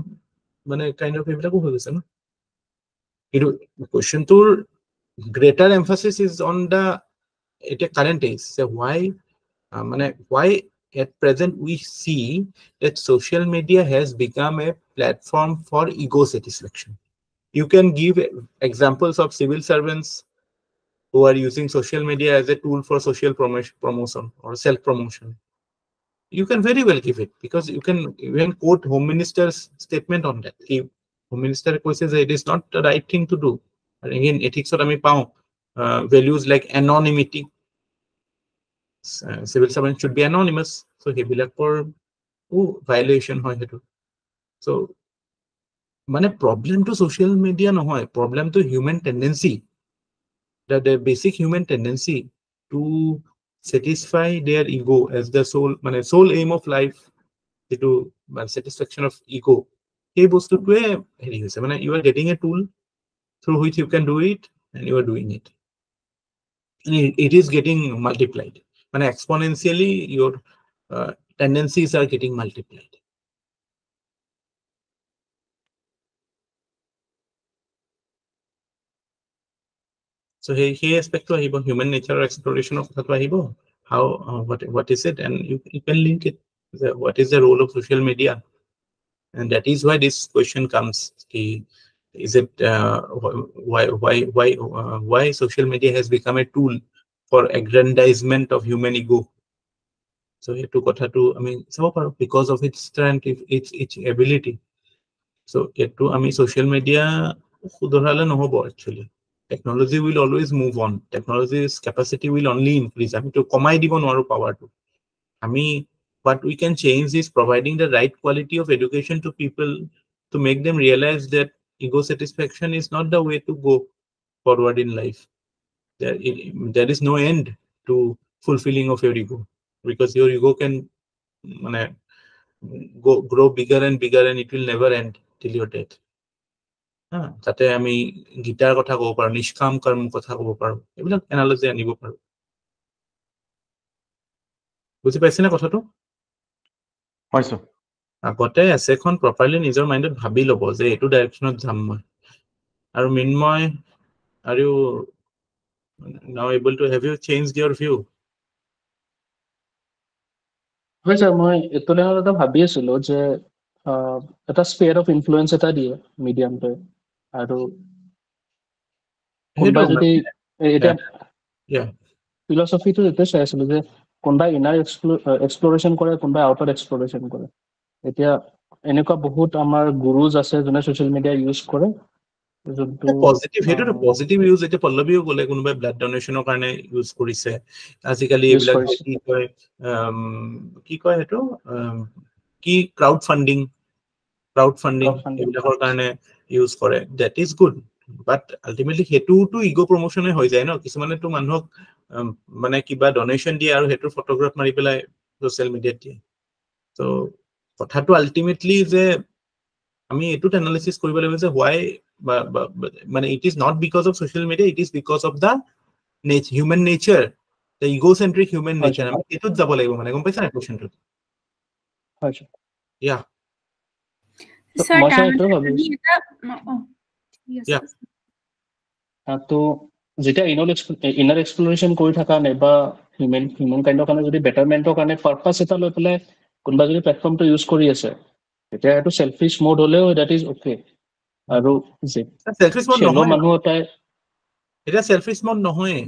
মানে kind of এইবিলাকো হৈ গৈছে ন কিন্তু কোৱেশ্চনটোৰ greater emphasis is on the current age so why at present we see that social media has become a platform for ego satisfaction you can give examples of civil servants who are using social media as a tool for social promotion or self promotion you can very well give it because you can even quote home minister's statement on that home minister says it is not the right thing to do and again ethics or ami pao values like anonymity civil servants should be anonymous so he bilakor violation hoy hetu so মানে problem to social media নহয় problem to human tendency the basic human tendency to satisfy their ego as the sole aim of life to satisfaction of ego এই বস্তুটোৱে হেৰি হৈছে মানে you are getting a tool through which you can do it and you are doing it and it is getting multiplied মানে exponentially your tendencies are getting multiplied so he aspect to ahibo human nature exploration of that ahibo how what is it and you can link it what is the role of social media and that is why this question comes is it why social media has become a tool for aggrandizement of human ego so hetu kotha to I mean sabo paro because of its strength its ability so etu ami social media khudorale nohobo actually technology will always move on technology's capacity will only increase ami to komai dibo noaru power to ami what we can change is providing the right quality of education to people to make them realize that ego satisfaction is not the way to go forward in life there is no end to fulfilling of your ego because your ego can grow bigger and bigger and it will never end till your death তাতে আমি গীতাৰ কথা ক'ব পাৰো নিষ্কাম কৰ্ম কথা ক'ব পাৰো এইবিলাক এনালজি আনিব পাৰো বুজি পাইছেনে কথাটো হয় স্যাৰ আগতে এছেখন প্ৰপাৰলি নিজৰ মাইণ্ডত ভাবি ল'ব যে এইটো ডাইৰেকশ্যনত যাম মই আৰু মিনময় are you now able to have you changed your view হয় স্যার মই এটো লেভেলত এটা ভাবি আছিলো যে এটা স্পেয়াৰ অফ ইনফ্লুয়েন্স এটা দিয়ে মিডিয়ামটোৱে আৰু কোনবা যদি এটা ফিলসফিটো এটা চাই আছিলো যে কোনবা ইনাৰ এক্সপ্লোৰেশন কৰে কোনবা আউটাৰ এক্সপ্লোৰেশন কৰে এতিয়া এনেকুৱা বহুত আমাৰ গুৰুজ আছে যোনে সোশ্যাল মিডিয়া ইউজ কৰে পজিটিভ হেটো পজিটিভ ইউজ এটা পল্লবীও গলে কোনোবাই ব্লাড ডোনেশনৰ কাৰণে ইউজ কৰিছে আজিকালি এইবিলাক কি কয় হেটো কি ক্ৰাউড ফান্ডিং এইবিলাকৰ কাৰণে ইউজ কৰে that is good but ultimately হেতুটো ইগো প্ৰমোশনে হৈ যায় ন কিছুমানে তো মানুহক মানে কিবা ডোনেশন দিয়ে আৰু হেতুৰ ফটোগ্ৰাফ মাৰি পেলাই সোশ্যাল মিডিয়াত দিয়ে তো কথাটো আলটিমেটলি যে আমি এটুট এনালাইসিস কৰিব লাগিব যে why মানে it is not because of social media it is because of the human nature the egocentric human nature আমি এটুট যাব লাগিব মানে গম পাইছা না কোৱেশ্চনটো হয় ইয়া স্যাৰ তো যেতিয়া ইনাৰ এক্সপ্লোৰেশন কৰি থকা নাই বা হিউমেন কাইণ্ডৰ কাৰণে যদি বেটাৰমেণ্টৰ কাৰণে পাৰপাছ এটা লৈ পেলাই কোনোবা যদি প্লেটফৰ্মটো ইউজ কৰি আছে তেতিয়া এইটো চেলফিছ মোড হ'লেও দেট ইজ অ'কে আৰু সেলফিশ মোড চেলো নহয় মানুহ এটাই এটা সেলফিশ মোড নহয়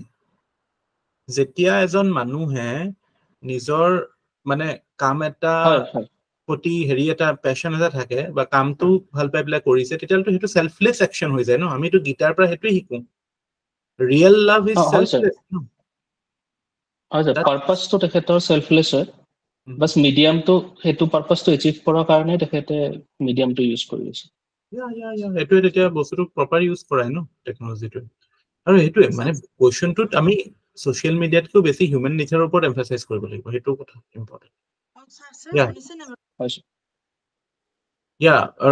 যেতিয়া এজন মানুহে নিজৰ মানে কাম এটা হয় হয় প্ৰতি হেৰি এটা পেশন এটা থাকে বা কামটো ভাল পাই পেলাই কৰিছে তেতিয়াতো সেইটো সেলফলেস একচন হৈ যায় ন আমিতো গীতাৰ পৰা সেইটোৱে শিকো ৰিয়েল লাভ ইজ হয় স্যাৰ সেলফলেস হয় স্যাৰ পাৰপাছটো তেখেতৰ সেলফলেস হয় বাস মিডিয়ামটো সেইটো পাৰপাছটো এচিভ কৰাৰ কাৰণে তেখেতে মিডিয়ামটো ইউজ কৰি আছে সেইটোৱে তেতিয়া বস্তুটো প্ৰপাৰ ইউজ কৰাই ন টেকনলজিটো আৰু সেইটোৱে মানে কোৱেশ্চনটোত আমি সোশ্যাল মিডিয়াতকৈ বেছি হিউমেন নেচাৰৰ ওপৰত এমফাসাইজ কৰিব লাগিব সেইটো কথা ইম্পৰ্টেণ্ট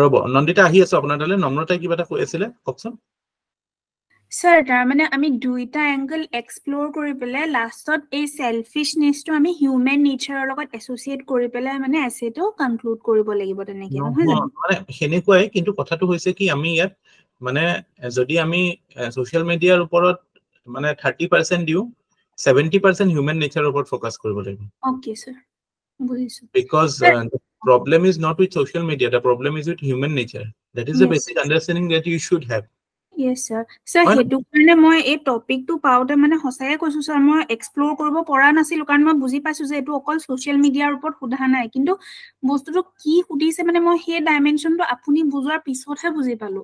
ৰ'ব নন্দিতা আহি আছো আপোনাৰ তালে নম্ৰতাই কিবা এটা কৈ আছিলে কওকচোন স্যাৰ তাৰমানে আমি দুইটা এংগল এক্সপ্লোৰ কৰি পেলাই লাষ্টত এই সেলফিশনেছটো আমি হিউমেন নেচাৰৰ লগত এছ'চিয়েট কৰি পেলাই মানে এছেটো কনক্লুড কৰিব লাগিব তেনেকে নহয় জানো মানে সেনেকুৱাই কিন্তু কথাটো হৈছে কি আমি ইয়াত মানে যদি আমি সোশ্যাল মিডিয়াৰ ওপৰত মানে 30% দিও 70% হিউমেন নেচাৰৰ ওপৰত ফোকাস কৰিব লাগিব ওকে স্যাৰ বুজিছো because the problem is not with social media the problem is with human nature that is the Yes. basic understanding that you should have Yes sir sir হয় হেতু কাৰণে মই এই টপিকটো পাউতে মানে হসায়ে কৈছো স্যাৰ মই এক্সপ্লোৰ কৰিব পৰা নাছিল কাৰণ মই বুজি পাইছো যে এটো অকল সোশ্যাল মিডিয়াৰ ওপৰত সুধা নাই কিন্তু বস্তুটো কি সুধিছে মানে মই সেই ডাইমেনশনটো আপুনি বুজোৱাৰ পিছতহে বুজি পালো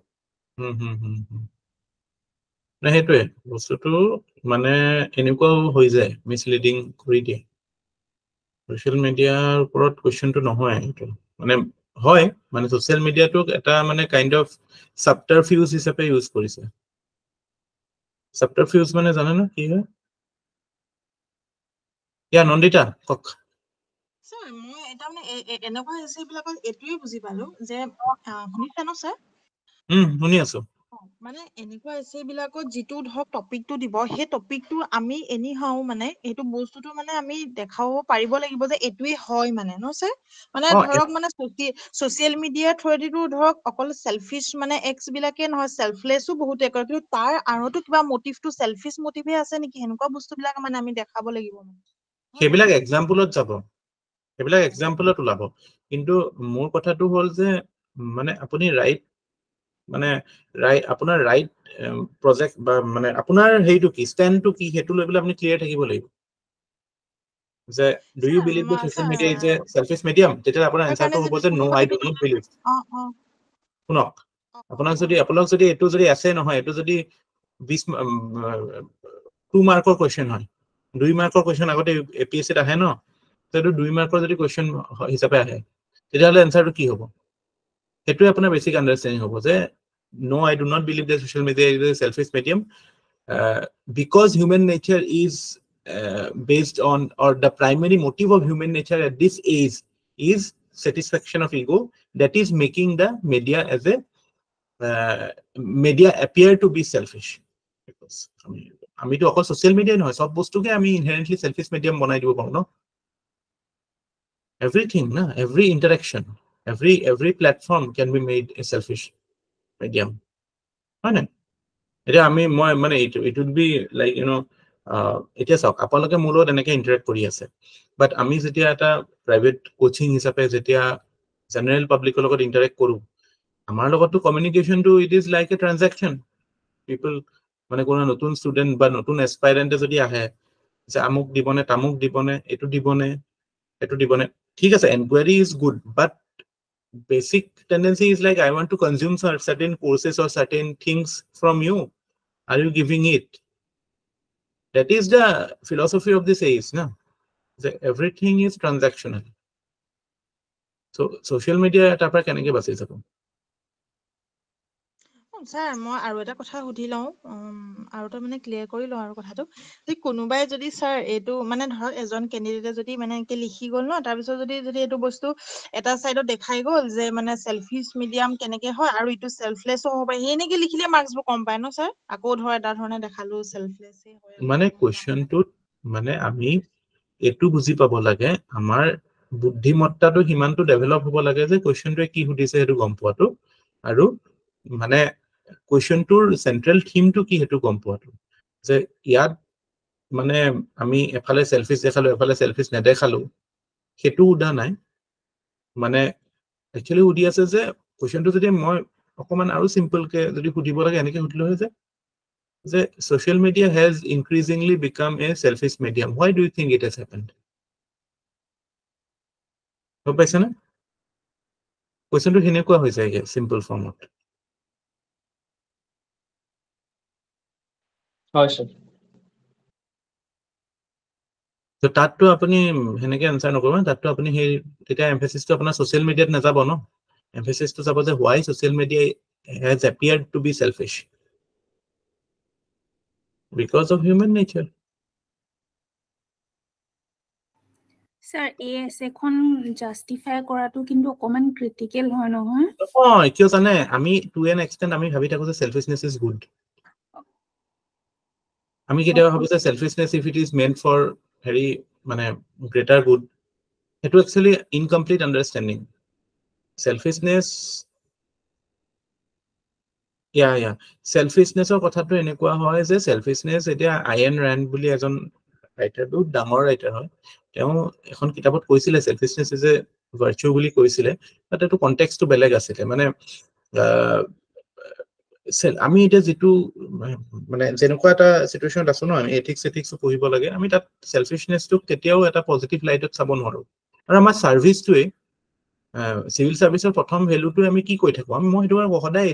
না হেতুৱে বস্তুটো মানে এনেকুৱাও হৈ যায় মিসলিডিং কৰি দিয়ে সোশ্যাল মিডিয়াৰ ওপৰত কোৱেশ্চনটো নহয় এইটো মানে হয় মানে সোশ্যাল মিডিয়াটোক এটা মানে কাইন্ড অফ সাবটাৰফিউজ হিচাপে ইউজ কৰিছে সাবটাৰফিউজ মানে জানে না কি হয় নন্দিতা কক স্যাৰ মই এটা মানে এনেকুৱা হৈছে এইবিলাকত এটোৱে বুজি পালো যে শুনিছে ন স্যাৰ শুনি আছো মানে এনেকুৱা হৈছে এইবিলাকত যিটো ধৰক টপিকটো দিব সেই টপিকটো আমি এনি হাও মানে এইটো বস্তুটো মানে আমি দেখাব পাৰিব লাগিব যে এইটোৱে হয় মানে ন স্যাৰ মানে ধৰক মানে সোশ্যাল মিডিয়াৰ থ্ৰুদিটো ধৰক অকল সেলফিশ মানে এক্স বিলাকে নহয় সেলফলেসও বহুতে কৰে কিন্তু তাৰ আৰতো কিবা মটিভটো সেলফিশ মটিভে আছে নেকি হেনেকুৱা বস্তুবিলাক মানে আমি দেখাব লাগিব মানে সেইবিলাক এক্সাম্পলত যাব সেইবিলাক এক্সাম্পলত ওলাব কিন্তু মোৰ কথাটো হ'ল যে মানে আপুনি ৰাইট মানে আপোনাৰ ৰাইট প্ৰজেক্ট বা মানে আপোনাৰ হেইটো কি ষ্টেণ্ডটো কি হেতু লৈ পেলাই আপুনি ক্লিয়াৰ থাকিব লাগিব যে do you believe that social media is a selfish medium তেতিয়া আপোনাৰ আনসাৰটো হ'ব যে no I do not believe শুনক আপোনাক যদি এটো যদি আছে নহয় এটো যদি 2 মাৰ্কৰ কোৱেশ্চন হয় 2 মাৰ্কৰ কোৱেশ্চন আগতে এপিএসসিত আহে ন তেটো 2 মাৰ্কৰ যদি কোৱেশ্চন হিচাপে আহে তেতিয়াহলে আনসাৰটো কি হ'ব হেতুৱে আপোনাৰ বেসিক আন্ডাৰষ্টেণ্ডিং হ'ব যে no I do not believe that social media is a selfish medium because human nature is based on or the primary motive of human nature at this age is satisfaction of ego that is making the media as a media appear to be selfish because আমি তো অকল social media নহয় সব বস্তুকে আমি ইনহেৰেন্টলি shellfish medium বনাই দিব পাৰো ন everything na every interaction every platform can be made a selfish medium হয় না এটা আমি মই মানে it would be like you know এটা চাওক আপোনালোকে মোৰ লগত এনেকৈ ইন্টাৰেক্ট কৰি আছে বাট আমি যেতিয়া এটা প্ৰাইভেট কোচিং হিচাপে যেতিয়া জেনাৰেল পাব্লিকৰ লগত ইন্টাৰেক্ট কৰো আমাৰ লগতো কমিউনিকেশনটো ইট ইজ লাইক এ ট্ৰানজাকশন পিপল মানে কোনো নতুন ষ্টুডেন্ট বা নতুন এসপাইৰেন্টে যদি আহে যে আমুক দিবনে তামুক দিবনে এটো দিবনে ঠিক আছে enquiry is good but basic tendency is like I want to consume certain courses or certain things from you. Are you giving it? That is the philosophy of this age, no? That everything is transactional. So social media tapra keneke basi jabu? Sir মই আৰু এটা কথা সুধি লওঁ আৰু এটা মানে clear কৰি লওঁ আৰু কথাটো যে কোনোবাই যদি স্যাৰ এইটো মানে ধৰক এজন কেণ্ডিডেটে যদি মানে এনেকে লিখি গ'ল ন তাৰপিছত যদি এইটো বস্তু এটা চাইডত দেখাই গ'ল যে মানে সেলফিশ মিডিয়াম কেনেকে হয় আৰু ইটো সেলফলেসও হ'ব পাৰে এনেকে লিখিলে মাৰ্কসবোৰ কম পায় ন স্যাৰ আকৌ ধৰ এটা ধৰণে দেখালো সেলফলেসে হয় মানে কোৱেশ্চনটোত মানে আমি এটো বুজি পাব লাগে আমাৰ বুদ্ধিমত্তাটো হিমানটো ডেভেলপ হ'ব লাগে যে কোৱেশ্চনটোৱে কি সুধিছে হেতু গম পোৱাটো আৰু মানে কোৱেশ্চনটোৰ সেন্ট্ৰেল থিমটো কি হেতু গম পোৱাটো যে ইয়াত মানে আমি এফালে সেলফিশ দেখালো এফালে সেলফিশ নেদেখালো সেটো উদা নাই মানে একচুয়ালি উদি আছে যে কোৱেশ্চনটো যদি মই অকমান আৰু সিম্পল কে যদি সুধিব লাগে এনেকে সুধিলো হয় যে social media has increasingly become a selfish medium. Why do you think it has happened? Hope I na question to hinekwa hoy jayge simple format. হয় sir So that to apni heneke answer nokorba that to apni he eta emphasis to apna social media na jabo no emphasis to jabo je why social media has appeared to be selfish because of human nature. Sir এস এখন justify কৰাটো কিন্তু অকমান critical হয় নহয় কিয় জানে আমি টু এন এক্সটেন্ট আমি ভাবি থাকো যে সেলফিশনেস ইজ গুড আমি কেতিয়াবা ভাবো যে selfishness if it is meant for হেৰি মানে গ্ৰেটাৰ গুড সেইটো একচুয়ালি ইনকমপ্লিট আন্ডাৰষ্টেণ্ডিং সেলফিশনেস সেলফিশনেসৰ কথাটো এনেকুৱা হয় যে সেলফিশনেস এতিয়া আইএন ৰেণ্ড বুলি এজন ৰাইটাৰ বহুত ডাঙৰ ৰাইটাৰ হয় তেওঁ এখন কিতাপত কৈছিলে সেলফিশনেস ইজ এ ভাৰ্চু বুলি কৈছিলে বাট এইটো কনটেক্সটটো বেলেগ আছিল মানে আমি এটা যেটো মানে যেনেকুৱা এটা সিচুৱেশনত আছো ন আমি এথিক্স পঢ়িব লাগে আমি তাত সেলফিশনেসটো কেতিয়াও এটা পজিটিভ লাইটত চাব নোৱাৰো আৰু আমাৰ সাৰ্ভিসটোৱে সিভিল সাৰ্ভিসৰ প্ৰথম ভ্যালুটো আমি কি কৈ থাকো আমি মই হেতু সদায়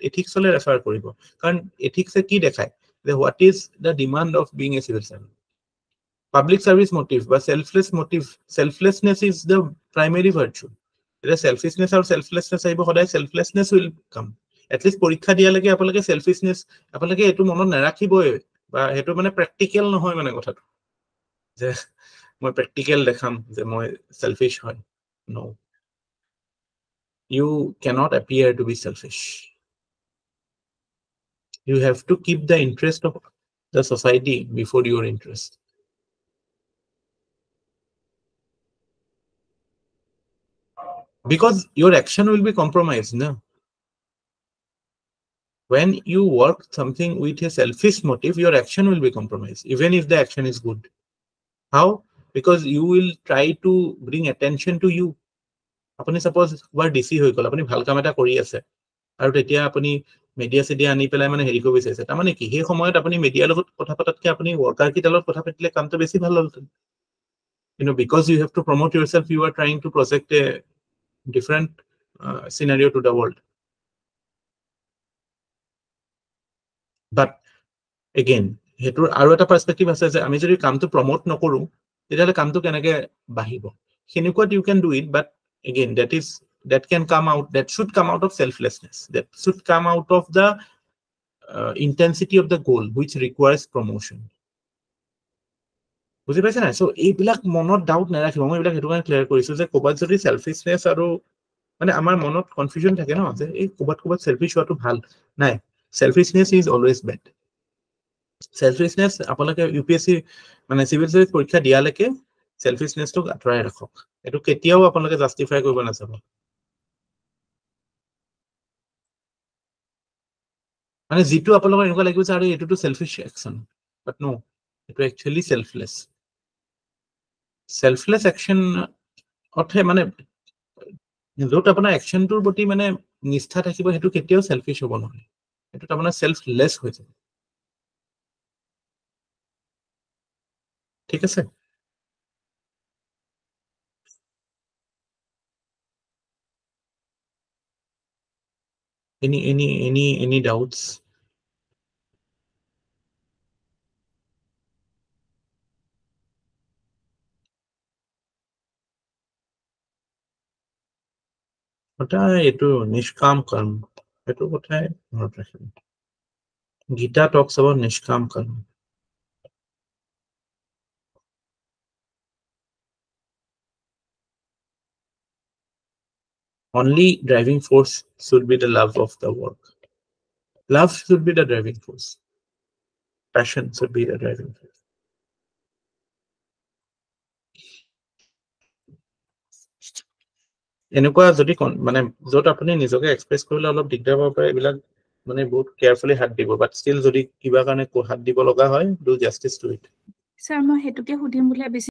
এথিক্সলে ৰেফাৰ কৰিব কাৰণ এথিক্সে কি দেখায় যে what is the demand of being a civil service public service motive বা selflessness is the primary virtue এটা selfishness আৰু selflessness আহিব সদায় selflessness will come at least পৰীক্ষা দিয়ালৈকে আপোনালোকে selfishness আপোনালোকে এটো মনত নাৰাখিবই বা হেতু মানে প্ৰ্যাকটিক্যাল নহয় মানে কথাটো যে মই প্ৰ্যাকটিক্যাল দেখাম যে মই selfish হয় no you cannot appear to be selfish you have to keep the interest of the society before your interest because your action will be compromised no when you work something with a selfish motive your action will be compromised even if the action is good how because you will try to bring attention to you apuni suppose war dc hoy gol apuni bhal kam eta kori ase aru tetia apuni media sedia ani pelai mane heri ko bisaise ta mane ki he samoyat apuni media logot kotha patatke apuni worker ki talot kotha patile kam to beshi bhal hol because you have to promote yourself you are trying to project a different scenario to the world but again hetur aru eta perspective ase je ami jodi kam to promote nokoru tetale kam to kenake bahibo henukwat you can do it but again that can come out that should come out of selflessness that should come out of the intensity of the goal which requires promotion বুজি পাইছে না so এই বিলাক মনত doubt নাৰাখিব মই এইবিলাক হেতু কাৰণে ক্লিয়াৰ কৰিছো যে কোবাত যদি সেলফিশনেস আৰু মানে আমাৰ মনত কনফিউজন থাকে ন যে এই কোবাত সেলফিশ হোৱাটো ভাল নাই selfishness is always bad selfishness আপোনালোকে ইউপিএসসি মানে সিভিল সার্ভিস পৰীক্ষা দিয়ালৈকে selfishness টো আঁতৰাই ৰাখক এটো কেতিয়াও আপোনালোকে জাস্টিফাই কৰিব নাচাব মানে যেটো আপোনালোকৰ এনেকুৱা লাগিব যে আৰু এটো সেলফিশ অ্যাকশন বাট নো এটো একচুয়ালি selfless action অৰ্থে মানে যত আপোনাৰ অ্যাকশনটোৰ প্ৰতি মানে নিষ্ঠা থাকিব হেতু কেতিয়াও সেলফিশ হ'ব নহয় এটো আপোনাৰ সেলফলেস হৈ যায় ঠিক আছে any doubts ওটা এটো নিষ্কাম কৰ্ম এটো কথাই মনত ৰাখিব গীতা talks about নিষ্কাম কৰ্ম only driving force should be the love of the work love should be the driving force passion should be the driving force এনেকুৱা যদি মানে যত আপুনি নিজকে এক্সপ্ৰেছ কৰিলে অলপ দিগদাৰ হ'ব পাৰে এইবিলাক মানে বহুত কেয়াৰফুলি হাত দিব বাট ষ্টিল যদি কিবা কাৰণে হাত দিব লগা হয় do justice to it sir মই হেতুকে সুধিম বুলি ভাবিছিলো